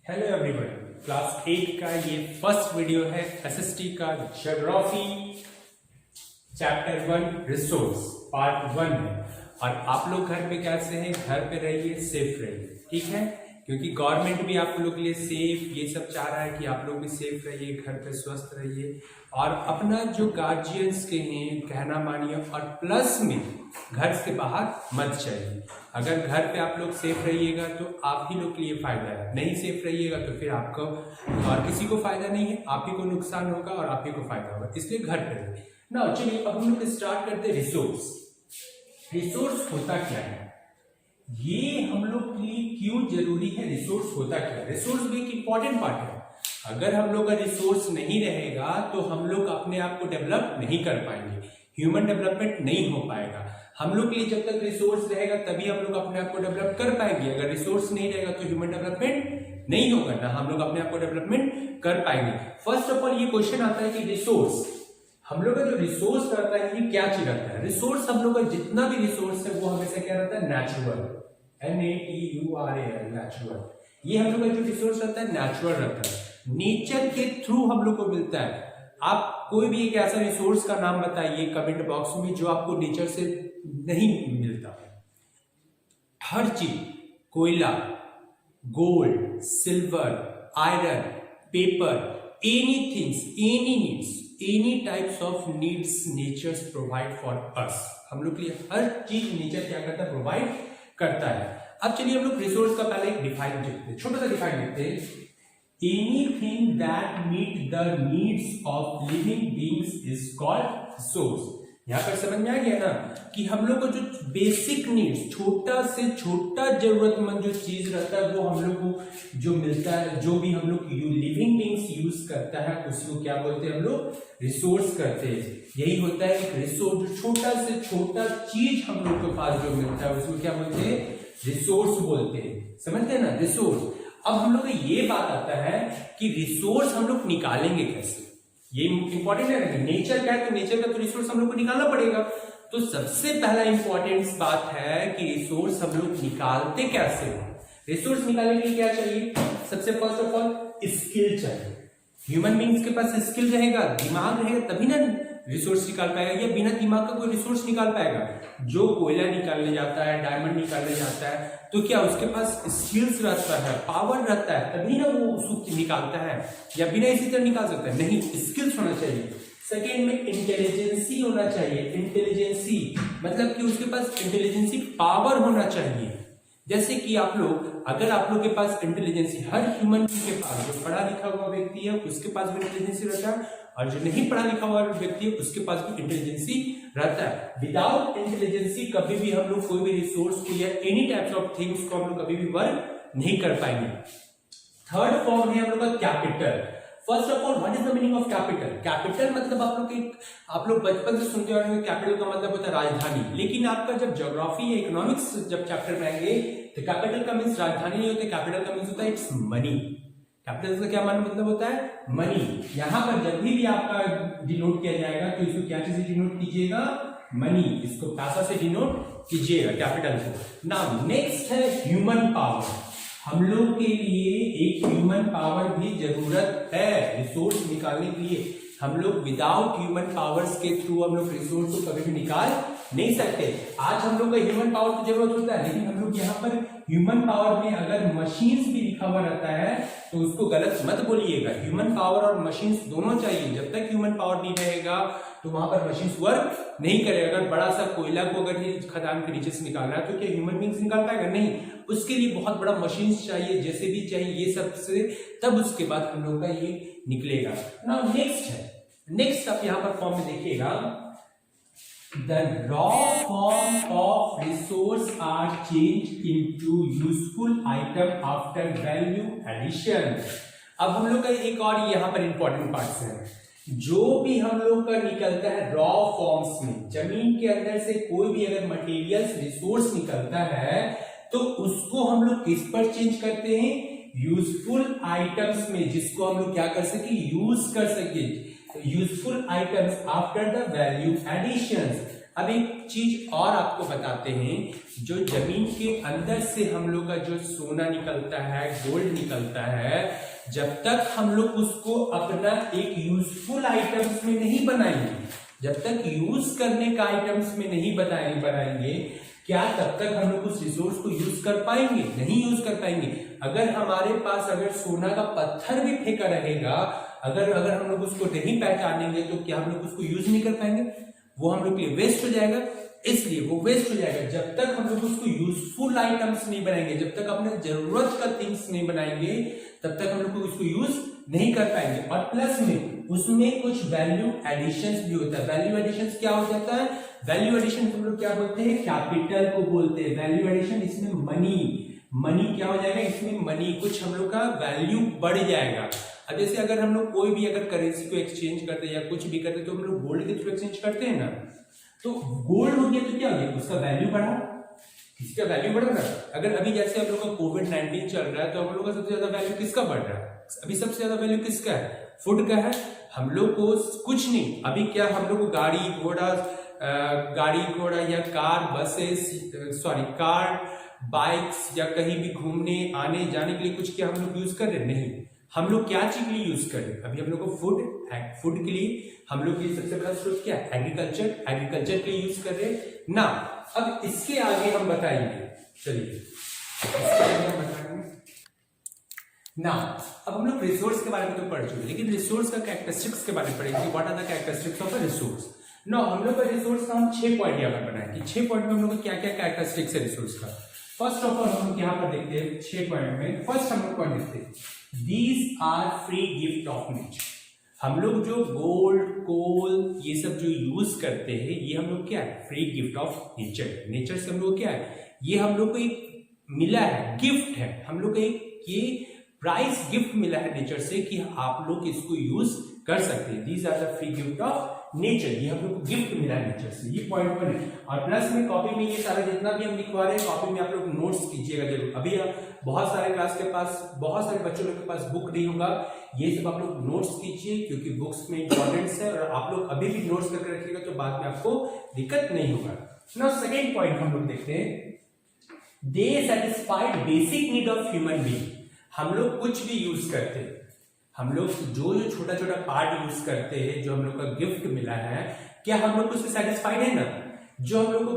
Hello everyone, class 8 का ये first video है एसएसटी का ज्योग्राफी चैप्टर 1 रिसोर्स पार्ट 1 है। और आप लोग घर पे कैसे हैं? घर पे रहिए, सेफ रहिए, ठीक है? क्योंकि गवर्नमेंट भी आप लोग के लिए सेफ ये सब चाह रहा है कि आप लोग भी सेफ रहिए, घर पे स्वस्थ रहिए और अपना जो गार्जियंस के हैं कहना मानिए। और प्लस में घर से बाहर मत जाइए। अगर घर पे आप लोग सेफ रहिएगा तो आप ही लोग के लिए फायदा है, नहीं सेफ रहिएगा तो फिर आपको और किसी को फायदा नहीं है, आप ही को नुकसान होगा और आप ही को फायदा होगा। इसलिए घर पे रहिए ना। चलिए अब हम लोग स्टार्ट करते हैं रिसोर्स। रिसोर्स होता क्या है, ये हम लोग के लिए क्यों जरूरी है, रिसोर्स होता क्या है? रिसोर्स भी एक इंपॉर्टेंट पार्ट है। अगर हम लोग का रिसोर्स नहीं रहेगा तो हम लोग अपने आप को डेवलप नहीं कर पाएंगे, ह्यूमन डेवलपमेंट नहीं हो पाएगा। हम लोग के लिए जब तक रिसोर्स रहेगा तभी हम लोग अपने आप को डेवलप कर पाएंगे। अगर रिसोर्स नहीं रहेगा तो ह्यूमन डेवलपमेंट नहीं होगा, ना हम लोग अपने आप को डेवलपमेंट कर पाएंगे। फर्स्ट ऑफ ऑल ये क्वेश्चन आता है कि रिसोर्स, हम लोग का जो रिसोर्स रहता है ये क्या चीज रहता है? रिसोर्स हम लोग का जितना भी रिसोर्स है वो हमेशा क्या रहता है? Natural, NATURAL, natural. ये हम लोग का जो रिसोर्स रहता है नेचुरल रहता है, नेचर के थ्रू हम लोग को मिलता है। आप कोई भी एक ऐसा रिसोर्स का नाम बताइए कमेंट बॉक्स में जो आपको नेचर से नहीं मिलता। हर चीज, कोयला, gold, silver, iron, paper, anythings, any needs, any types of needs nature provide for us. हम लोग के लिए हर चीज नेचर क्या करता है? प्रोवाइड करता है। अब चलिए हम लोग रिसोर्स का पहले एक डिफाइन देखते हैं, छोटा सा डिफाइन देखते हैं। Anything that meet the needs of living beings is called resource. यहां पर समझ में आ गया ना कि हम लोग को जो बेसिक नीड्स, छोटा से छोटा जरूरतमंद जो चीज रहता है वो हम लोग को जो मिलता है, जो भी हम लोग लिविंग बीइंग्स यूज करता है उसको क्या बोलते हैं? हम लोग रिसोर्स करते हैं। यही होता है एक रिसोर्स, जो छोटा से छोटा चीज हम लोग के पास जो मिलता है उसको क्या बोलते हैं? रिसोर्स बोलते हैं। समझते हैं ना, रिसोर्स। अब हम लोग को ये बात आता है कि रिसोर्स हम लोग निकालेंगे कैसे? ये इंपॉर्टेंट है। नेचर का है तो नेचर का तो रिसोर्स हम लोग को निकालना पड़ेगा। तो सबसे पहला इंपॉर्टेंट बात है कि रिसोर्स हम लोग निकालते कैसे हो? रिसोर्स निकालने के लिए क्या चाहिए? सबसे फर्स्ट ऑफ ऑल स्किल चाहिए। ह्यूमन बींग्स के पास स्किल रहेगा, दिमाग रहेगा तभी ना रिसोर्स निकाल पाएगा, या बिना दिमाग का कोई रिसोर्स निकाल पाएगा? जो कोयला निकालने जाता है, डायमंड निकालने जाता है, तो क्या उसके पास स्किल्स रहता है, पावर रहता है, तभी ना वो उसको निकालता है, या बिना इसी तरह निकाल सकता है? नहीं, स्किल्स होना चाहिए। सेकेंड में इंटेलिजेंसी होना चाहिए। इंटेलिजेंसी मतलब कि उसके पास इंटेलिजेंसी पावर होना चाहिए। जैसे कि आप लोग, अगर आप लोग के पास इंटेलिजेंसी, हर ह्यूमन के पास, जो पढ़ा लिखा हुआ व्यक्ति है उसके पास भी इंटेलिजेंसी रहता है, और जो नहीं पढ़ा लिखा हुआ व्यक्ति है उसके पास भी इंटेलिजेंसी रहता है। विदाउट इंटेलिजेंसी कभी भी हम लोग कोई भी रिसोर्स को या एनी टाइप्स ऑफ थिंग्स को हम लोग कभी भी वर्क नहीं कर पाएंगे। थर्ड फॉर्म है हम लोग का capital. First of all what is the meaning of capital? Capital मतलब आप लोग बचपन से सुनते आ रहे हैं, कैपिटल का मतलब होता है राजधानी। लेकिन आपका जब ज्योग्राफी या इकोनॉमिक्स जब चैप्टर में आएंगे तो कैपिटल का मीन्स राजधानी नहीं होता, कैपिटल का मीन्स होता है इट्स मनी। कैपिटल का क्या मतलब होता है? मनी। यहां पर जब भी आपका डिनोट किया जाएगा तो इसको क्या चीज से डिनोट कीजिएगा? मनी। इसको पैसा से डिनोट कीजिएगा कैपिटल को। नाउ नेक्स्ट है ह्यूमन पावर। हम लोग के लिए एक ह्यूमन पावर भी जरूरत है रिसोर्स निकालने के लिए। हम लोग विदाउट ह्यूमन पावर्स के थ्रू हम लोग रिसोर्स को कभी भी निकाल नहीं सकते। आज हम लोग का ह्यूमन पावर की जरूरत होता है, लेकिन हम लोग यहाँ पर ह्यूमन पावर में अगर मशीन्स भी लिखा हुआ रहता है तो उसको गलत मत बोलिएगा। ह्यूमन पावर और मशीन्स दोनों चाहिए। जब तक ह्यूमन पावर नहीं रहेगा तो वहां पर मशीन्स वर्क नहीं करेगा। अगर बड़ा सा कोयला को अगर खदान के नीचे से निकालना है तो क्या ह्यूमन बींग्स निकाल पाएगा? नहीं, उसके लिए बहुत बड़ा मशीन्स चाहिए, जैसे भी चाहिए, ये सब से तब उसके बाद हम लोग का ये निकलेगा। नाउ नेक्स्ट है, नेक्स्ट आप यहाँ पर फॉर्म में देखिएगा, the raw form of resource are changed into useful item after value addition। अब हम लोग का एक और यहाँ पर इंपॉर्टेंट पार्ट्स है। जो भी हम लोग का निकलता है रॉ फॉर्म्स में, जमीन के अंदर से कोई भी अगर मटेरियल्स रिसोर्स निकलता है तो उसको हम लोग किस पर चेंज करते हैं? यूजफुल आइटम्स में, जिसको हम लोग क्या कर सके? यूज कर सके। Useful items after the value additions. अब एक चीज और आपको बताते हैं, जो जमीन के अंदर से हम लोग का जो सोना निकलता है, गोल्ड निकलता है, जब तक हम लोग उसको अपना एक यूजफुल आइटम्स में नहीं बनाएंगे, जब तक यूज करने का आइटम्स में नहीं बनाएंगे, क्या तब तक हम लोग उस रिसोर्स को यूज कर पाएंगे? नहीं यूज कर पाएंगे। अगर हमारे पास अगर सोना का पत्थर भी फेंका रहेगा, अगर हम लोग उसको नहीं पहचानेंगे तो क्या हम लोग उसको यूज नहीं कर पाएंगे? वो हम लोग के लिए वेस्ट हो जाएगा। इसलिए वो वेस्ट हो जाएगा। जब तक हम लोग उसको यूजफुल आइटम्स नहीं बनाएंगे, जब तक अपने जरूरत का थिंग्स नहीं बनाएंगे, तब तक हम लोग उसको यूज नहीं कर पाएंगे। और प्लस में उसमें कुछ वैल्यू एडिशंस भी होता है। वैल्यू एडिशंस क्या हो जाता है? वैल्यू एडिशन हम लोग क्या बोलते हैं? कैपिटल को बोलते हैं वैल्यू एडिशन। इसमें मनी क्या हो जाएगा? इसमें मनी, कुछ हम लोग का वैल्यू बढ़ जाएगा। अब जैसे अगर हम लोग कोई भी अगर करेंसी को एक्सचेंज करते हैं या कुछ भी करते हैं तो हम लोग गोल्ड के थ्रू एक्सचेंज करते हैं ना, तो गोल्ड हो गया तो क्या हो गया? उसका वैल्यू बढ़ा, किसी का वैल्यू बढ़ रहा है। अगर अभी जैसे हम लोग का कोविड-19 चल रहा है तो हम लोग का सबसे ज्यादा वैल्यू किसका बढ़ रहा है? अभी सबसे ज्यादा वैल्यू किसका है? फूड का है। हम लोग को कुछ नहीं, अभी क्या हम लोग को गाड़ी घोड़ा या कार, कार, बाइक्स या कहीं भी घूमने आने जाने के लिए कुछ क्या हम लोग यूज कर रहे हैं? नहीं। हम लोग क्या चीज के लिए यूज कर रहे हैं? अभी हम लोग को फूड के लिए हम लोग की सबसे बड़ा स्रोत क्या है? एग्रीकल्चर के लिए यूज कर रहे हैं ना। अब इसके आगे हम बताएंगे, चलिए इसके आगे हम बताएंगे ना। अब हम लोग रिसोर्स के बारे में तो पढ़ चुके, लेकिन रिसोर्स का कैरेक्टरिस्टिक्स के बारे में पढ़ेंगे। What are the characteristics of a resource. No, हम लोग का रिसोर्स का हम 6 पॉइंट यहाँ पर बनाएंगे। 6 पॉइंट में हम लोग को क्या क्या कैरेक्टरिस्टिक्स है रिसोर्स का। फर्स्ट ऑफ ऑल हम यहाँ पर देखते हैं 6 पॉइंट में। फर्स्ट हम लोग पॉइंट देखते हैं, these are free gift of nature. हम लोग जो गोल्ड, कोल ये सब जो यूज करते हैं, ये हम लोग क्या है? Free gift of nature. Nature से हम लोग क्या है? ये हम लोग को एक मिला है, गिफ्ट है। हम लोग को एक ये प्राइस गिफ्ट मिला है नेचर से कि आप लोग इसको यूज कर सकते हैं। These are the free gift of nature. ये हम लोग को गिफ्ट मिला है नेचर से। ये पॉइंट पर है। और प्लस में कॉपी में ये सारा जितना भी हम लिखवा रहे हैं, कॉपी में आप लोग नोट्स कीजिएगा जरूर। अभी बहुत सारे क्लास के पास, बहुत सारे बच्चों लोग के पास बुक नहीं होगा, ये सब आप लोग नोट्स कीजिए, क्योंकि बुक्स में इंपॉर्टेंस है। और आप लोग अभी भी नोट्स करके रखिएगा तो बाद में आपको दिक्कत नहीं होगा। नाउ सेकेंड पॉइंट हम लोग देखते हैं, they satisfied basic need of human being. हम लोग कुछ भी यूज करते हैं, हम लोग जो छोटा छोटा पार्ट यूज करते हैं, जो हम लोग का गिफ्ट मिला है, क्या हम लोग उससे सेटिस्फाइड है ना? जो हम लोग को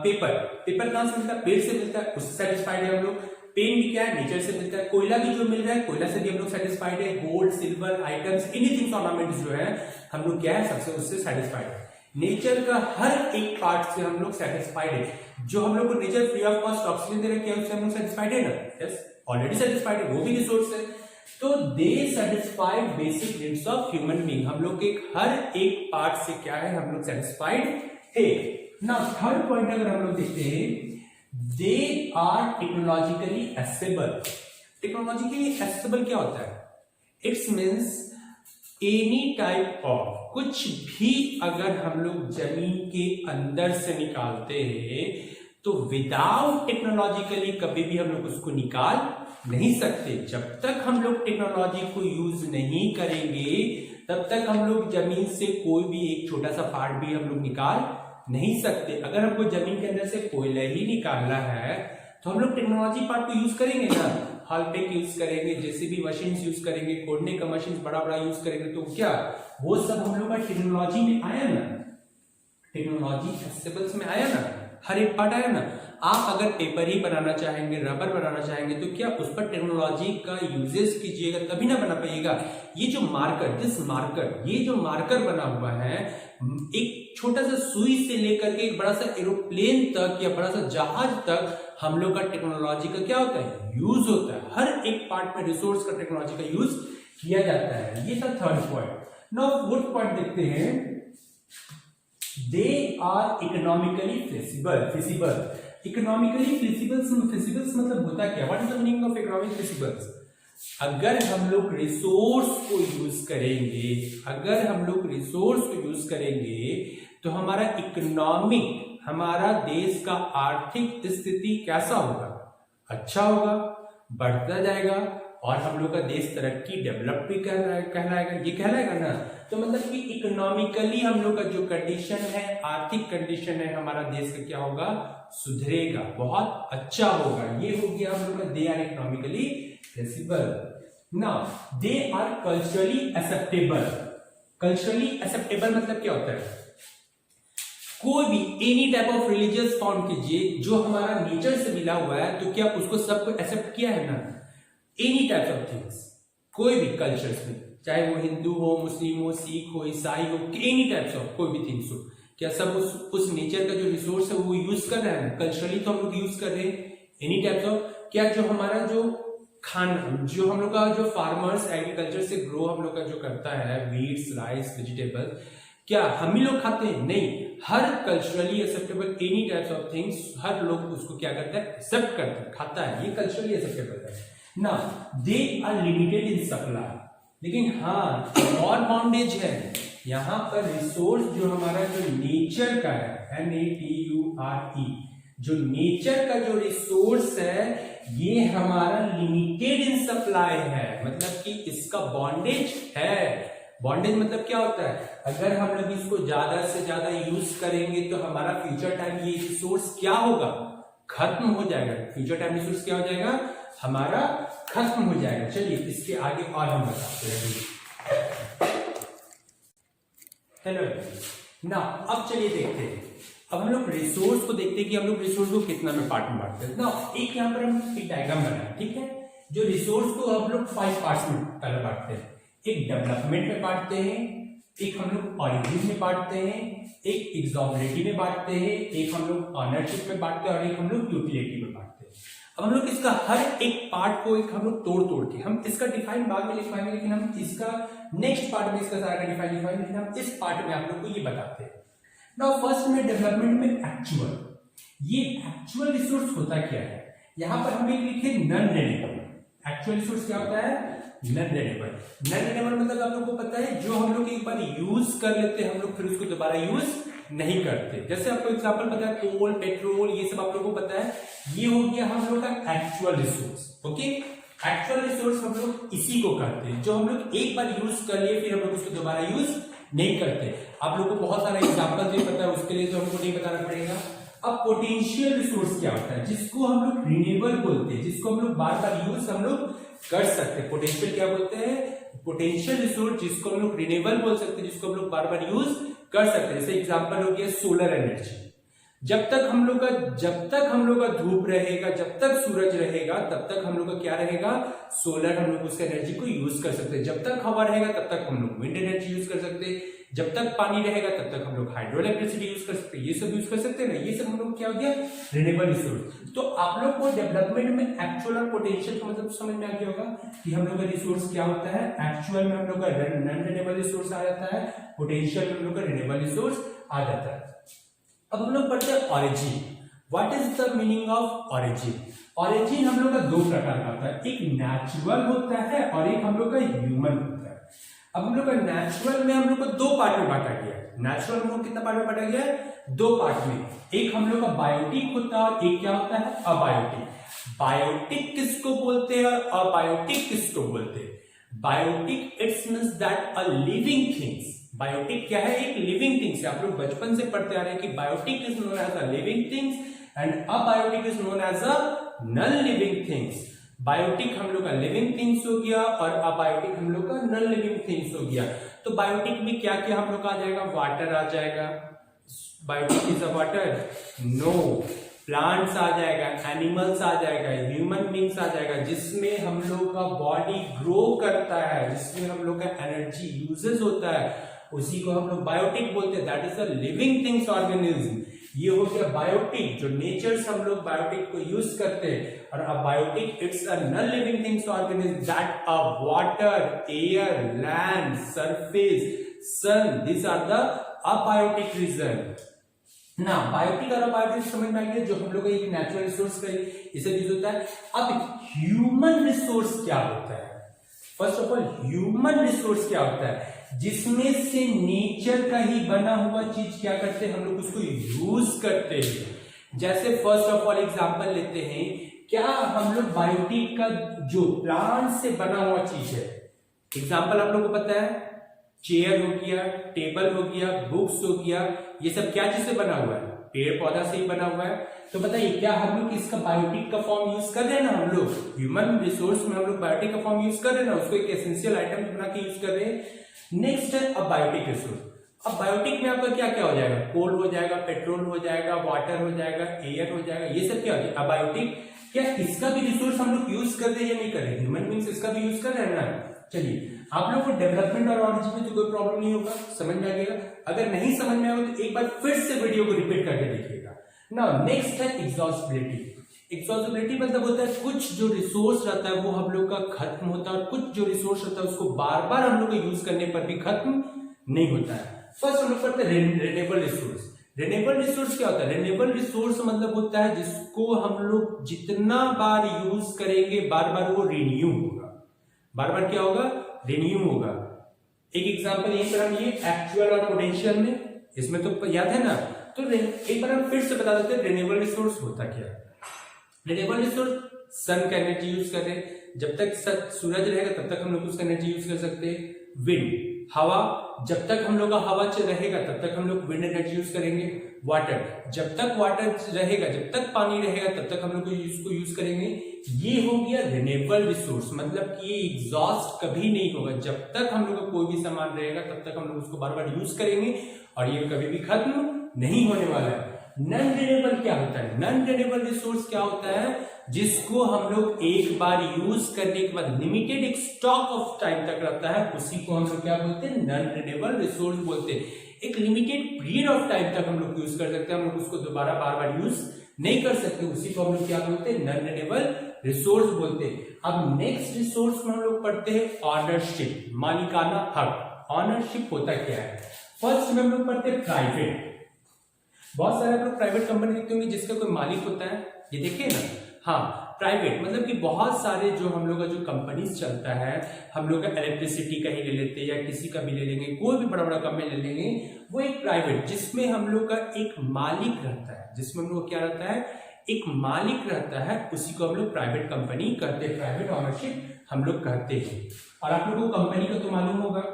पेपर कहां से मिलता है? पेड़ से मिलता है, उससे सेटिस्फाइड है हम लोग। पेन भी क्या है? नेचर से मिलता है। कोयला भी जो मिल रहा है, कोयला से भी हम लोग सेटिस्फाइड है। Gold, silver items, anything ornaments जो है हम लोग क्या है? सबसे उससे सेटिस्फाइड है। नेचर का हर एक पार्ट से हम लोग सेटिस्फाइड है। जो हम लोग को nature free of cost oxygen दे रहा है, उससे हम लोग सेटिस्फाइड है ना? यस, ऑलरेडी सेटिस्फाइड है, वो भी रिसोर्स है। तो they satisfied basic needs of human being. हम लोग के हर एक पार्ट से क्या है? हम लोग सेटिस्फाइड है ना। थर्ड पॉइंट अगर हम लोग देखते हैं, they are technologically accessible. Technologically accessible क्या होता है? It's means any type of, कुछ भी अगर हम लोग जमीन के अंदर से निकालते हैं तो विदाउट टेक्नोलॉजिकली कभी भी हम लोग उसको निकाल नहीं सकते। जब तक हम लोग टेक्नोलॉजी को यूज नहीं करेंगे, तब तक हम लोग जमीन से कोई भी एक छोटा सा पार्ट भी हम लोग निकाल नहीं सकते। अगर हमको जमीन के अंदर से कोयला ही निकालना है तो हम लोग टेक्नोलॉजी पार्ट को यूज करेंगे ना। हालटेक यूज करेंगे, जेसीबी मशीन यूज करेंगे, खोदने का मशीन बड़ा बड़ा यूज करेंगे, तो क्या वो सब हम लोग का टेक्नोलॉजी में आया ना? टेक्नोलॉजी एक्सेसिबल्स में आया ना? हर एक पार्ट आया ना। आप अगर पेपर ही बनाना चाहेंगे, रबर बनाना चाहेंगे, तो क्या उस पर टेक्नोलॉजी का यूजेस कीजिएगा तभी ना बना पाइएगा। ये जो मार्कर, ये जो मार्कर बना हुआ है, एक छोटा सा सुई से लेकर के एक बड़ा सा एरोप्लेन तक या बड़ा सा जहाज तक हम लोग का टेक्नोलॉजी का क्या होता है? यूज होता है। हर एक पार्ट में रिसोर्स का टेक्नोलॉजी का यूज किया जाता है। ये था third point. Now fourth point देखते हैं, they are economically feasible. Economically feasibles मतलब होता क्या? What is the meaning of economic feasibles? अगर हम लोग रिसोर्स को यूज करेंगे, तो हमारा इकोनॉमिक, हमारा देश का आर्थिक स्थिति कैसा होगा? अच्छा होगा, बढ़ता जाएगा, और हम लोग का देश तरक्की डेवलप भी कहलाएगा, ये कहलाएगा ना। तो मतलब कि इकोनॉमिकली हम लोग का जो कंडीशन है, आर्थिक कंडीशन है हमारा देश का, क्या होगा, सुधरेगा, बहुत अच्छा होगा। ये हो गया हम लोग का they are economically feasible. Now they are culturally acceptable. Culturally acceptable मतलब क्या होता है, कोई भी any type of religious found कीजिए जो हमारा नेचर से मिला हुआ है, तो क्या उसको सबको एक्सेप्ट किया है ना, एनी टाइप्स ऑफ थिंग्स, कोई भी कल्चर्स में, चाहे वो हिंदू हो, मुस्लिम हो, सिख हो, ईसाई हो, एनी टाइप्स ऑफ कोई भी थिंग्स हो, क्या सब उस नेचर का जो रिसोर्स है वो यूज कर रहे हैं। कल्चरली तो हम लोग यूज कर रहे हैं एनी टाइप्स ऑफ, क्या जो हमारा जो खाना, जो हम लोग का जो फार्मर्स एग्रीकल्चर से ग्रो हम लोग का जो करता है, वीट्स, राइस, वेजिटेबल, क्या हम ही लोग खाते हैं? नहीं, हर culturally acceptable any types of things हर लोग उसको क्या करता है, एक्सेप्ट करता है, खाता है, ये कल्चरली एक्सेप्टेबल है ना। They are limited in supply, लेकिन हाँ और बाउंडेज है यहाँ पर। रिसोर्स जो हमारा जो नेचर का है, NATURE, जो नेचर का जो रिसोर्स है ये हमारा लिमिटेड इन सप्लाई है, मतलब कि इसका बॉन्डेज है। बॉन्डेज मतलब क्या होता है, अगर हम लोग इसको ज्यादा से ज्यादा यूज करेंगे तो हमारा फ्यूचर टाइम ये रिसोर्स क्या होगा, खत्म हो जाएगा। फ्यूचर टाइम रिसोर्स क्या हो जाएगा, हमारा खत्म हो जाएगा। चलिए इसके आगे और हम बताते हैं। हेलो ना, अब चलिए देखते हैं, अब हम लोग रिसोर्स को देखते हैं कि हम लोग रिसोर्स को कितना में पार्ट में बांटते हैं ना। एक यहाँ पर हम एक डायग्राम बनाए, ठीक है, जो रिसोर्स को हम लोग 5 पार्ट्स में पहले बांटते हैं। एक डेवलपमेंट में बांटते हैं, एक हम लोग ऑरिजिन में बांटते हैं, एक एग्जॉबिलिटी में बांटते हैं, एक हम लोग ऑनरशिप में बांटते हैं और एक हम लोग यूटिलिटी में बांटते हैं। अब हम लोग इसका हर एक पार्ट को एक हम लोग तोड़ के, हम इसका डिफाइन बाद में लिख पाएंगे, लेकिन हम इसका नेक्स्ट पार्ट में इसका सारा डिफाइन लिखवाएंगे, लेकिन हम इस पार्ट में आप लोग को ये बताते हैं। नाउ फर्स्ट में डेवलपमेंट में एक्चुअल, ये एक्चुअल रिसोर्स होता क्या है, यहां पर हम एक लिखे नॉन रेन्यूएबल। एक्चुअल रिसोर्स क्या होता है, नॉन रेन्यूएबल। नॉन रेन्यूएबल मतलब आप लोग को पता है जो हम लोग एक बार यूज कर लेते हैं हम लोग फिर उसको दोबारा यूज नहीं करते। जैसे आपको एग्जांपल पता है, कोल, पेट्रोल, ये सब आप लोगों को पता है, ये हो गया हम लोग का actual resource. Okay, actual resource हम लोग इसी को कहते हैं जो हम लोग एक बार यूज कर लिए फिर हम लोग उसको दोबारा यूज नहीं करते। आप लोगों को बहुत सारा एग्जांपल भी पता है, उसके लिए तो हमको नहीं बताना पड़ेगा। अब पोटेंशियल रिसोर्स क्या होता है, जिसको हम लोग रिन्यूएबल बोलते हैं, जिसको हम लोग बार बार यूज हम लोग कर सकते हैं। पोटेंशियल क्या बोलते हैं, पोटेंशियल रिसोर्स जिसको हम लोग रिन्यूएबल बोल सकते हैं, जिसको हम लोग बार बार यूज कर सकते हैं। जैसे एग्जांपल हो गया सोलर एनर्जी। जब तक हम लोग का धूप रहेगा, जब तक सूरज रहेगा, तब तक हम लोग का क्या रहेगा, सोलर, हम लोग उसका एनर्जी को यूज कर सकते हैं। जब तक हवा रहेगा तब तक हम लोग विंड एनर्जी यूज कर सकते हैं। जब तक पानी रहेगा तब तक हम लोग हाइड्रो इलेक्ट्रिसिटी यूज कर सकते हैं। ये सब यूज कर सकते हैं ना, ये सब हम लोग क्या हो गया, रिन्यूएबल रिसोर्स। तो आप लोग को डेवलपमेंट में एक्चुअल और पोटेंशियल का मतलब समझ में आ गया होगा कि हम लोग का रिसोर्स क्या होता है। एक्चुअल में हम लोग का नॉन रिन्यूएबल रिसोर्स आ जाता है, पोटेंशियल में हम लोग का रिन्यूएबल रिसोर्स आ जाता है। अब हम लोग पढ़ते हैं origin. What is the meaning of origin. Origin हम लोग का दो प्रकार का होता है, एक नेचुरल होता है और एक हम लोग का ह्यूमन होता है। अब हम लोग का नेचुरल में हम लोग को दो पार्ट में बांटा गया है। नेचुरल हम लोग कितना पार्ट में बांटा गया है, दो पार्ट में। एक हम लोग का बायोटिक होता है और एक क्या होता है, अबायोटिक। बायोटिक किसको बोलते हैं और अबायोटिक किसको बोलते हैं। Biotic it's means that a living things. Biotic क्या है, एक लिविंग थिंग्स। आप लोग बचपन से पढ़ते आ रहे हैं कि biotic is known as a living things and abiotic is known as a non living things. Biotic हम लोग का लिविंग थिंग्स हो गया और अबायोटिक हम लोग का नॉन लिविंग थिंग्स हो गया। तो बायोटिक में क्या क्या हम लोग का आ जाएगा, वाटर आ जाएगा, biotic is a water, no, plants आ जाएगा, एनिमल्स आ जाएगा, ह्यूमन बींग्स आ जाएगा, जिसमें हम लोग का बॉडी ग्रो करता है, जिसमें हम लोग का एनर्जी यूजेस होता है, उसी को हम लोग बायोटिक बोलते हैं। That is a living things organism. ये हो गया बायोटिक, जो नेचर से हम लोग बायोटिक को यूज करते हैं। और abiotic it's a non living things organism that a water, air, land, surface, sun, this are the abiotic region ना। बायोटिक और अबायोटिक समझ में आ गया, जो हम लोग एक नेचुरल रिसोर्स का इसे यूज होता है। अब ह्यूमन रिसोर्स क्या होता है, first of all human resource क्या होता है, जिसमें से नेचर का ही बना हुआ चीज क्या करते हैं, हम लोग उसको यूज करते हैं। जैसे फर्स्ट ऑफ ऑल एग्जांपल लेते हैं क्या हम लोग बायोटिक का जो प्लांट से बना हुआ चीज है, एग्जाम्पल आप लोगों को पता है, चेयर हो गया, टेबल हो गया, बुक्स हो गया, ये सब क्या चीज से बना हुआ है, पेड़ पौधा से ही बना हुआ है। तो बताइए क्या हम लोग इसका बायोटिक का फॉर्म यूज कर रहे हैं ना, हम लोग ह्यूमन रिसोर्स में हम लोग बायोटिक का फॉर्म यूज कर रहे हैं ना, उसको एक एसेंशियल आइटम बना के यूज कर रहे हैं। नेक्स्ट है अब बायोटिक रिसोर्स। अब बायोटिक में आपका क्या क्या हो जाएगा, कोल हो जाएगा, पेट्रोल हो जाएगा, वाटर हो जाएगा, एयर हो जाएगा, ये सब क्या हो जाएगा बायोटिक। क्या इसका भी रिसोर्स हम लोग यूज कर रहे हैं या नहीं कर रहे, ह्यूमन बींग्स इसका भी यूज कर रहे हैं ना। चलिए आप लोग को डेवलपमेंट और ऑरिजिन में तो कोई प्रॉब्लम नहीं होगा, समझ में आ जाएगा। अगर नहीं समझ में आएगा तो एक बार फिर से वीडियो को रिपीट करके देखिएगा। नाउ नेक्स्ट है एग्जॉस्टिबिलिटी। एग्जॉस्टिबिलिटी मतलब होता है कुछ जो रिसोर्स रहता है वो हम लोग का खत्म होता है, और कुछ जो रिसोर्स रहता है उसको बार बार हम लोग यूज करने पर भी खत्म नहीं होता है। फर्स्ट हम लोग पढ़ते हैं रिन्यूएबल रिसोर्स। रिन्यूएबल रिसोर्स क्या होता है, रिन्यूएबल रिसोर्स मतलब होता है जिसको हम लोग जितना बार यूज करेंगे बार बार वो रिन्यू होगा, बार बार क्या होगा, रिन्यू होगा। एक एग्जांपल यहीं पर हम ये एक्चुअल और पोटेंशियल में, इसमें तो याद है ना। तो एक बार हम फिर से बता देते हैं रिन्यूएबल रिसोर्स होता क्या है। रिन्यूएबल रिसोर्स सन का एनर्जी यूज कर रहे हैं, जब तक सूरज रहेगा तब तक हम लोग उसका एनर्जी यूज कर सकते हैं। विंड, हवा, जब तक हम लोग का हवा रहेगा तब तक हम लोग विंड एनर्जी यूज करेंगे। वाटर, जब तक वाटर रहेगा, जब तक पानी रहेगा तब तक हम लोग इसको यूज करेंगे। ये हो गया रिन्यूएबल रिसोर्स, मतलब कि ये एग्जॉस्ट कभी नहीं होगा, जब तक हम लोग का कोई भी सामान रहेगा तब तक हम लोग उसको बार बार यूज करेंगे और ये कभी भी खत्म नहीं होने वाला है। नॉन रिन्यूएबल क्या होता है, नॉन रिन्यूएबल रिसोर्स क्या होता है, जिसको हम लोग एक बार यूज करने के बाद लिमिटेड एक स्टॉक ऑफ टाइम तक रहता है, उसी को हम लोग क्या बोलते हैं, नॉन रिन्यूएबल रिसोर्स बोलते हैं। एक लिमिटेड पीरियड ऑफ टाइम तक हम लोग यूज कर सकते हैं, हम लोग उसको दोबारा बार बार यूज नहीं कर सकते, उसी को हम लोग क्या बोलते हैं, नॉन रिन्यूएबल रिसोर्स बोलते हैं। अब नेक्स्ट रिसोर्स में हम लोग पढ़ते हैं ऑनरशिप, मालिकाना हक। ऑनरशिप होता क्या है, फर्स्ट में हम लोग पढ़ते हैं प्राइवेट। बहुत सारे लोग प्राइवेट कंपनी देखते होंगे जिसका कोई मालिक होता है, ये देखिए ना। हाँ, प्राइवेट मतलब कि बहुत सारे जो हम लोग का जो कंपनीज चलता है, हम लोग का इलेक्ट्रिसिटी का ही ले लेते हैं या किसी का भी ले लेंगे, कोई भी बड़ा बड़ा कंपनी ले लेंगे, वो एक प्राइवेट जिसमें हम लोग का एक मालिक रहता है, जिसमें हम लोग क्या रहता है, एक मालिक रहता है, उसी को हम लोग प्राइवेट कंपनी कहते हैं, प्राइवेट ओनरशिप हम लोग कहते हैं। और आप लोगों को कंपनी का तो मालूम होगा,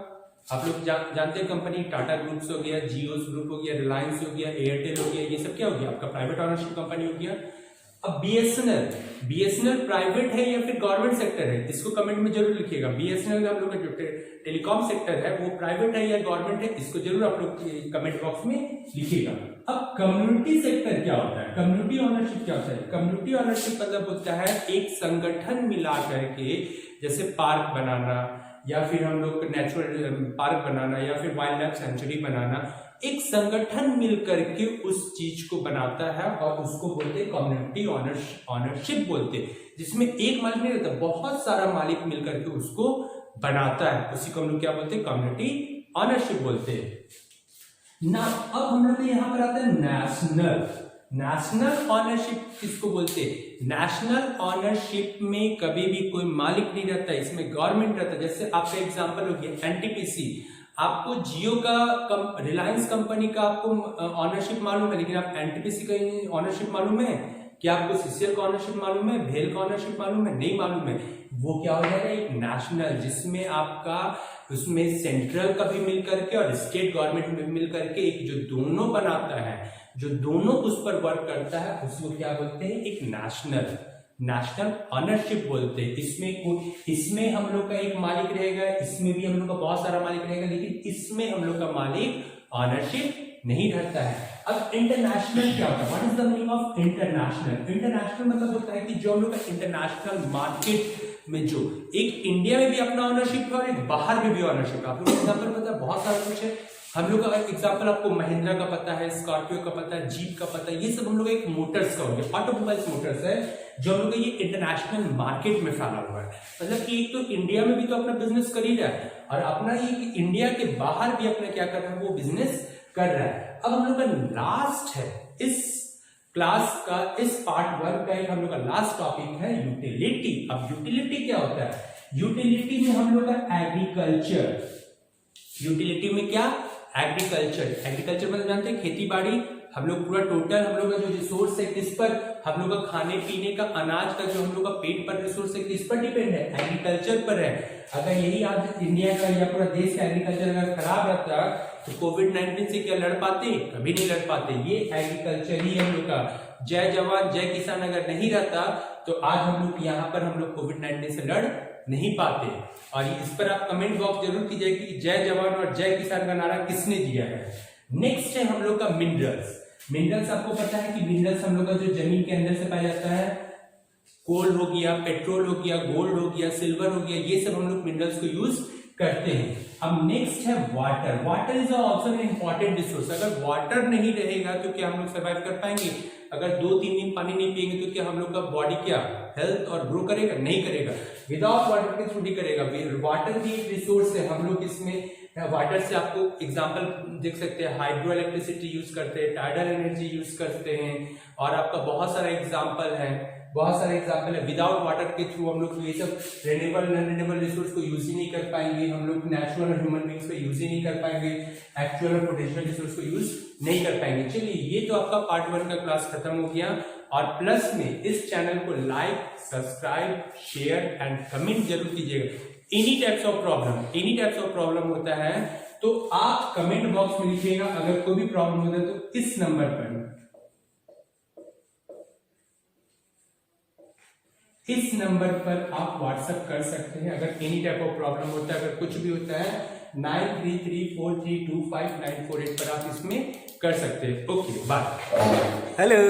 आप लोग जानते हैं कंपनी, टाटा ग्रुप्स हो गया, जियो ग्रुप हो गया, रिलायंस हो गया, एयरटेल हो गया, ये सब क्या हो गया, आपका प्राइवेट ओनरशिप कंपनी हो गया। अब बीएसएनएल प्राइवेट है या फिर गवर्नमेंट सेक्टर है, इसको कमेंट में जरूर लिखिएगा। बीएसएनएल हम लोग का जो टेलीकॉम सेक्टर है वो प्राइवेट है या गवर्नमेंट है, इसको जरूर आप लोग कमेंट बॉक्स में लिखिएगा। अब कम्युनिटी सेक्टर क्या होता है, कम्युनिटी ओनरशिप क्या होता है, कम्युनिटी ओनरशिप मतलब होता है एक संगठन मिला करके, जैसे पार्क बनाना या फिर हम लोग नेचुरल पार्क बनाना या फिर वाइल्ड लाइफ सेंचुरी बनाना, एक संगठन मिलकर के उस चीज को बनाता है और उसको बोलते हैं कम्युनिटी ऑनरशिप बोलते हैं, जिसमें एक मालिक नहीं रहता, बहुत सारा मालिक मिलकर के उसको बनाता है, उसी को हम लोग क्या बोलते हैं, कम्युनिटी ऑनरशिप बोलते हैं ना। अब हम लोग यहाँ पर आता है नेशनल ऑनरशिप किसको बोलते हैं, नेशनल ऑनरशिप में कभी भी कोई मालिक नहीं रहता, इसमें गवर्नमेंट रहता है। जैसे आपका एग्जांपल हो गया एनटीपीसी, आपको जियो का रिलायंस कंपनी का आपको ऑनरशिप मालूम है, लेकिन आप एनटीपीसी का ऑनरशिप मालूम है क्या, आपको सीसीएल का ऑनरशिप मालूम है, भेल का ऑनरशिप मालूम है, नहीं मालूम है। वो क्या हो जाएगा, एक नेशनल, जिसमें आपका उसमें सेंट्रल का भी मिल करके और स्टेट गवर्नमेंट में मिल करके एक जो दोनों बनाता है, जो दोनों उस पर वर्क करता है, उसको क्या बोलते हैं, एक नेशनल ऑनरशिप बोलते हैं। इसमें हम लोग का एक मालिक रहेगा, इसमें भी हम लोग का बहुत सारा मालिक रहेगा, लेकिन इसमें हम लोग का मालिक ऑनरशिप नहीं रहता है। अब इंटरनेशनल क्या होता है, what is the meaning of international. International मतलब होता है कि जो हम लोग का इंटरनेशनल मार्केट में जो एक इंडिया में भी अपना ऑनरशिप है और एक बाहर में भी ऑनरशिप है। आप लोग एग्जाम्पल पता है, बहुत सारा कुछ है। हम लोग का एग्जाम्पल आपको महिंद्रा का पता है, स्कॉर्पियो का पता है, जीप का पता है, ये सब हम लोग एक मोटर्स का हो गया, ऑटोमोबाइल्स मोटर्स है, जो हम लोग का ये इंटरनेशनल मार्केट में फैला हुआ है। मतलब कि एक तो इंडिया में भी तो अपना बिजनेस कर ही रहा है और अपना ये इंडिया के बाहर भी अपना क्या कर रहा है, वो बिजनेस कर रहा है। अब हम लोग का लास्ट है इस क्लास का, इस पार्ट 1 का एक हम लोग का लास्ट टॉपिक है यूटिलिटी। अब यूटिलिटी क्या होता है, यूटिलिटी में हम लोग का एग्रीकल्चर, यूटिलिटी में क्या, एग्रीकल्चर मतलब जानते हैं खेती बाड़ी, हम लोग पूरा टोटल हम लोग का जो रिसोर्स है किस पर, हम लोग का खाने पीने का अनाज का जो हम लोग का पेट पर रिसोर्स है किस पर डिपेंड है, एग्रीकल्चर पर है। अगर यही आज इंडिया का या पूरा देश का एग्रीकल्चर अगर खराब रहता तो कोविड-19 से क्या लड़ पाते, कभी नहीं लड़ पाते। ये एग्रीकल्चर ही हम लोग का जय जवान जय किसान अगर नहीं रहता तो आज हम लोग यहाँ पर हम लोग कोविड-19 से लड़ नहीं पाते। और इस पर आप कमेंट बॉक्स जरूर कीजिए कि जय जवान और जय किसान का नारा किसने दिया है। नेक्स्ट है हम लोग का मिनरल्स। मिनरल्स आपको पता है कि मिनरल्स हम लोग का जो जमीन के अंदर से पाया जाता है, कोल हो गया, पेट्रोल हो गया, गोल्ड हो गया, सिल्वर हो गया, ये सब हम लोग मिनरल्स को यूज करते हैं। अब नेक्स्ट है water. Water is also an important resource. अगर वाटर नहीं रहेगा तो क्या हम लोग सर्वाइव कर पाएंगे? अगर 2-3 दिन पानी नहीं पिएंगे तो क्या हम लोग का बॉडी क्या हेल्थ और ग्रो करेगा? नहीं करेगा। विदाउट वाटर के थोड़ी करेगा। वाटर भी एक रिसोर्स है। हम लोग इसमें वाटर से आपको एग्जांपल देख सकते हैं, हाइड्रो इलेक्ट्रिसिटी यूज करते हैं, टाइडल एनर्जी यूज करते हैं, और आपका बहुत सारा एग्जांपल है। विदाउट वाटर के थ्रू हम लोग ये सब रेन्यूएबल नॉन रेन्यूएबल रिसोर्स को यूज ही नहीं कर पाएंगे। हम लोग नेचुरल और ह्यूमन बींग्स को यूज ही नहीं कर पाएंगे, एक्चुअल और पोटेंशियल रिसोर्स को यूज नहीं कर पाएंगे। चलिए, ये तो आपका पार्ट 1 का क्लास खत्म हो गया। और प्लस में इस चैनल को like, subscribe, share and comment जरूर कीजिएगा। एनी टाइप्स ऑफ प्रॉब्लम होता है तो आप कमेंट बॉक्स में लिखिएगा। अगर कोई भी प्रॉब्लम होता है तो इस नंबर पर आप व्हाट्सएप कर सकते हैं। अगर एनी टाइप ऑफ प्रॉब्लम होता है, अगर कुछ भी होता है, 9334325948 पर आप इसमें कर सकते हैं। Okay, bye. हेलो।